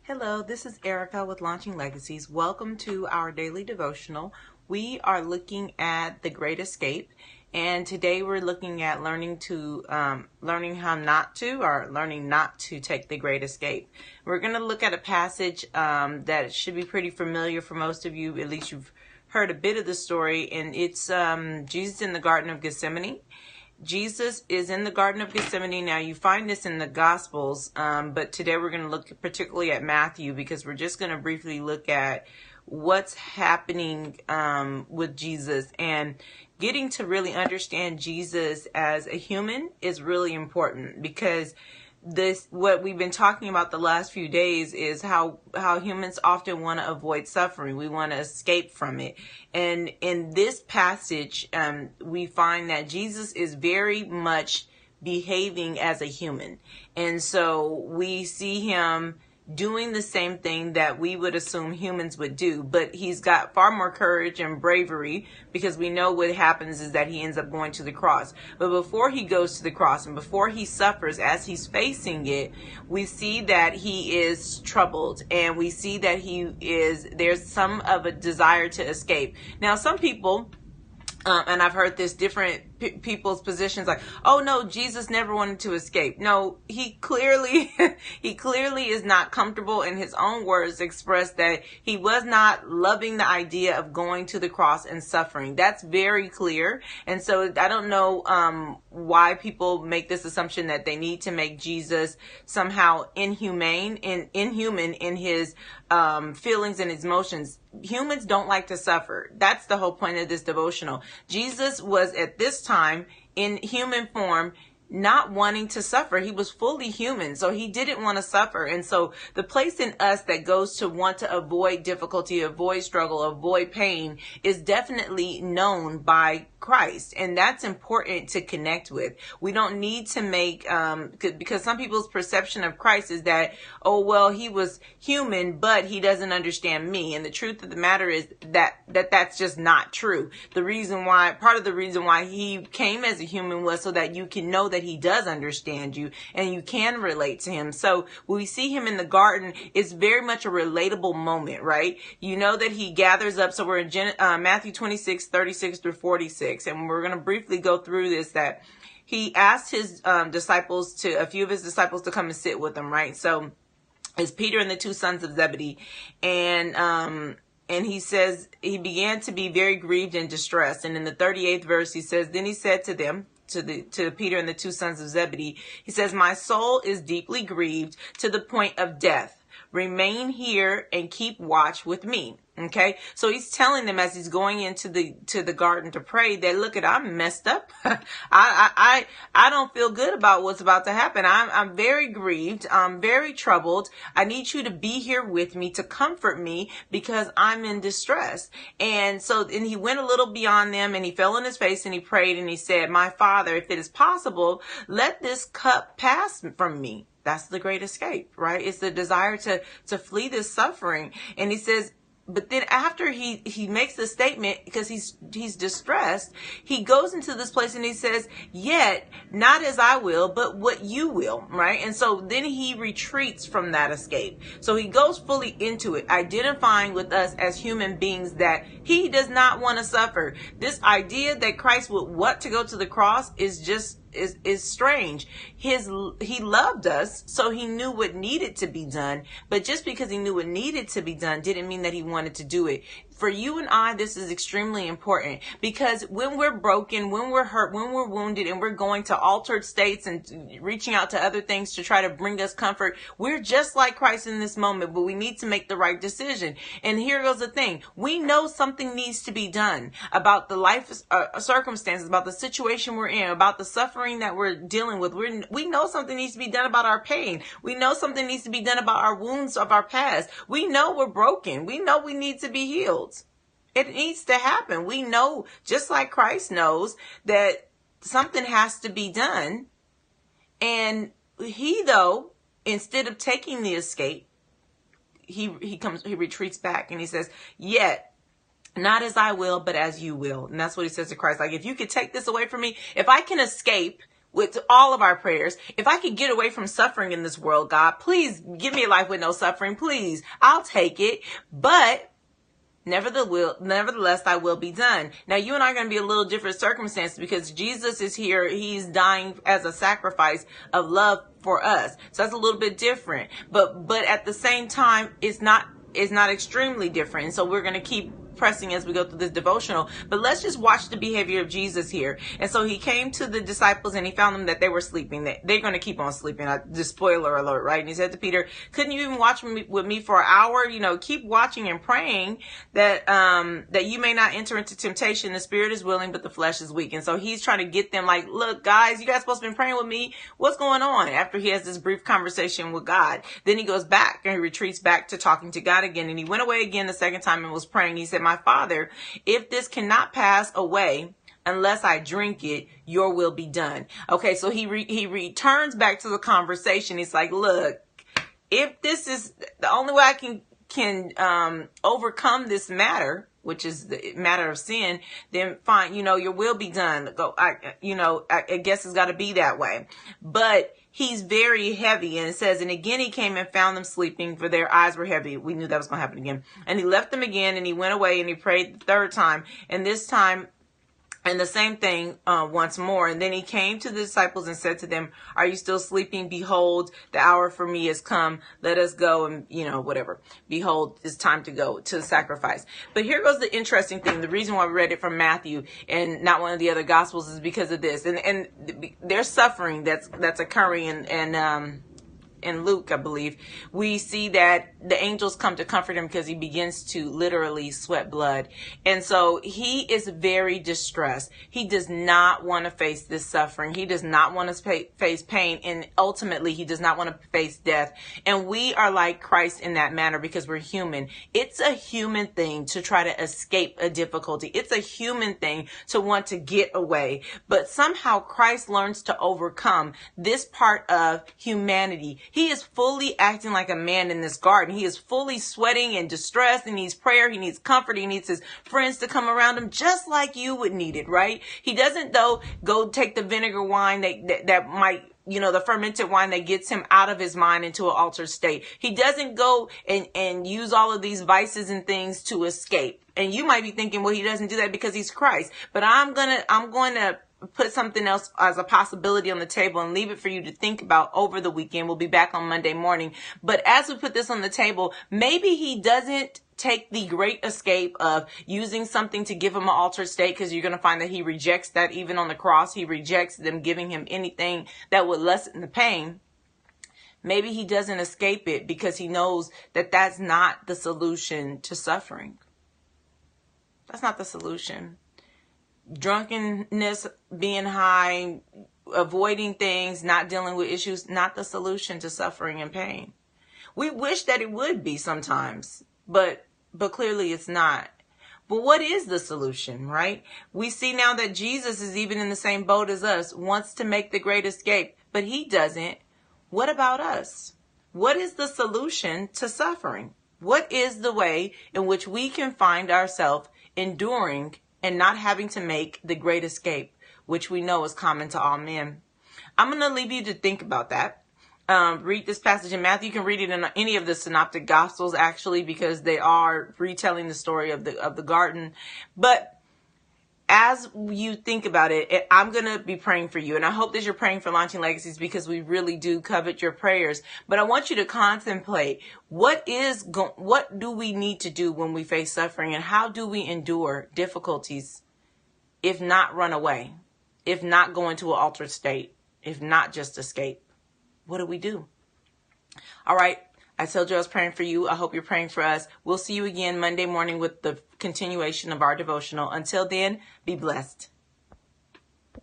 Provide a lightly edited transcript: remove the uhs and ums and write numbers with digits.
Hello, this is Erica with Launching Legacies. Welcome to our daily devotional. We are looking at The Great Escape, and today we're looking at learning not to take the Great Escape. We're going to look at a passage that should be pretty familiar for most of you. At least you've heard a bit of the story, and it's Jesus in the Garden of Gethsemane. Jesus is in the Garden of Gethsemane. Now, you find this in the Gospels, but today we're going to look particularly at Matthew because we're just going to briefly look at what's happening with Jesus. And getting to really understand Jesus as a human is really important because what we've been talking about the last few days is how humans often want to avoid suffering. We want to escape from it. And in this passage, we find that Jesus is very much behaving as a human. And so we see him doing the same thing that we would assume humans would do, but he's got far more courage and bravery because we know what happens is that he ends up going to the cross. But before he goes to the cross and before he suffers, as he's facing it, we see that he is troubled and we see that there's some of a desire to escape. Now, some people, and I've heard this different people's positions like, oh no, Jesus never wanted to escape. No, he clearly is not comfortable. In his own words, expressed that he was not loving the idea of going to the cross and suffering. That's very clear. And so I don't know why people make this assumption that they need to make Jesus somehow inhuman in his feelings and his emotions. Humans don't like to suffer. That's the whole point of this devotional. Jesus was at this time in human form, not wanting to suffer. He was fully human, so he didn't want to suffer. And so the place in us that goes to want to avoid difficulty, avoid struggle, avoid pain is definitely known by Christ. And that's important to connect with. We don't need to make, because some people's perception of Christ is that, oh, well, he was human, but he doesn't understand me. And the truth of the matter is that's just not true. Part of the reason why he came as a human was so that you can know that he does understand you and you can relate to him. So when we see him in the garden, it's very much a relatable moment, right? You know that he gathers up. So we're in Matthew 26, 36 through 46. And we're going to briefly go through this, that he asked his a few of his disciples to come and sit with him, right? So it's Peter and the two sons of Zebedee. And he says he began to be very grieved and distressed. And in the 38th verse, he says, then he said to them, to Peter and the two sons of Zebedee, he says, my soul is deeply grieved to the point of death. Remain here and keep watch with me. Okay, so he's telling them as he's going into the garden to pray that, look, I'm messed up. I don't feel good about what's about to happen. I'm very grieved. I'm very troubled. I need you to be here with me to comfort me because I'm in distress. And he went a little beyond them and he fell on his face and he prayed and he said, my Father, if it is possible, let this cup pass from me. That's the great escape, right? It's the desire to flee this suffering. And he says, but then after he makes the statement, because he's distressed, he goes into this place and he says, yet not as I will, but what you will, right? And so then he retreats from that escape. So he goes fully into it, identifying with us as human beings that he does not want to suffer. This idea that Christ would want to go to the cross is strange. He loved us, so he knew what needed to be done. But just because he knew what needed to be done didn't mean that he wanted to do it. For you and I, this is extremely important because when we're broken, when we're hurt, when we're wounded, and we're going to altered states and reaching out to other things to try to bring us comfort, we're just like Christ in this moment, but we need to make the right decision. And here goes the thing. We know something needs to be done about the life circumstances, about the situation we're in, about the suffering that we're dealing with. We know something needs to be done about our pain. We know something needs to be done about our wounds of our past. We know we're broken. We know we need to be healed. It needs to happen. We know, just like Christ knows, that something has to be done. And he, though, instead of taking the escape, he retreats back and he says, yet not as I will, but as you will. And that's what he says to Christ. Like, if you could take this away from me, if I can escape with all of our prayers. If I could get away from suffering in this world, God, please give me a life with no suffering. Please, I'll take it. But nevertheless, thy will be done. Now, you and I are going to be a little different circumstances because Jesus is here. He's dying as a sacrifice of love for us. So that's a little bit different. But at the same time, it's not extremely different. And so we're going to keep pressing as we go through this devotional, but let's just watch the behavior of Jesus here. And so he came to the disciples and he found them that they were sleeping. They're going to keep on sleeping. Just spoiler alert, right? And he said to Peter, couldn't you even watch with me for an hour? Keep watching and praying that you may not enter into temptation. The spirit is willing, but the flesh is weak. And so he's trying to get them like, look, guys, you guys supposed to be praying with me. What's going on? After he has this brief conversation with God, then he goes back and he retreats back to talking to God again. And he went away again the second time and was praying. He said, my Father, if this cannot pass away unless I drink it, your will be done. Okay, so he returns back to the conversation. He's like, look, if this is the only way I can overcome this matter, which is the matter of sin, then fine, your will be done. I guess it's got to be that way. But he's very heavy, and it says, and again he came and found them sleeping, for their eyes were heavy. We knew that was going to happen again. And he left them again, and he went away, and he prayed the third time, and this time, and the same thing once more. And then he came to the disciples and said to them, are you still sleeping? Behold, the hour for me has come. Let us go and, whatever. Behold, it's time to go to the sacrifice. But here goes the interesting thing. The reason why we read it from Matthew and not one of the other gospels is because of this. And there's suffering that's occurring in Luke, I believe. We see that the angels come to comfort him because he begins to literally sweat blood. And so he is very distressed. He does not want to face this suffering. He does not want to face pain. And ultimately, he does not want to face death. And we are like Christ in that manner because we're human. It's a human thing to try to escape a difficulty. It's a human thing to want to get away. But somehow Christ learns to overcome this part of humanity. He is fully acting like a man in this garden. He is fully sweating and distressed. He needs prayer. He needs comfort. He needs his friends to come around him just like you would need it, right? He doesn't, though, go take the vinegar wine that might, the fermented wine that gets him out of his mind into an altered state. He doesn't go and use all of these vices and things to escape. And you might be thinking, well, he doesn't do that because he's Christ. But I'm going to put something else as a possibility on the table and leave it for you to think about over the weekend. We'll be back on Monday morning. But as we put this on the table, maybe he doesn't take the great escape of using something to give him an altered state, because you're going to find that he rejects that even on the cross. He rejects them giving him anything that would lessen the pain. Maybe he doesn't escape it because he knows that that's not the solution to suffering. That's not the solution. Drunkenness, being high, avoiding things, not dealing with issues, not the solution to suffering and pain. We wish that it would be sometimes, but clearly it's not. But what is the solution, right? We see now that Jesus is even in the same boat as us, wants to make the great escape, but he doesn't. What about us? What is the solution to suffering? What is the way in which we can find ourselves enduring and not having to make the great escape, which we know is common to all men? I'm going to leave you to think about that. Read this passage in Matthew. You can read it in any of the synoptic gospels, actually, because they are retelling the story of the garden. But as you think about it, I'm going to be praying for you. And I hope that you're praying for Launching Legacies, because we really do covet your prayers. But I want you to contemplate, what do we need to do when we face suffering, and how do we endure difficulties, if not run away, if not go into an altered state, if not just escape? What do we do? All right. I told you I was praying for you. I hope you're praying for us. We'll see you again Monday morning with the continuation of our devotional. Until then, be blessed.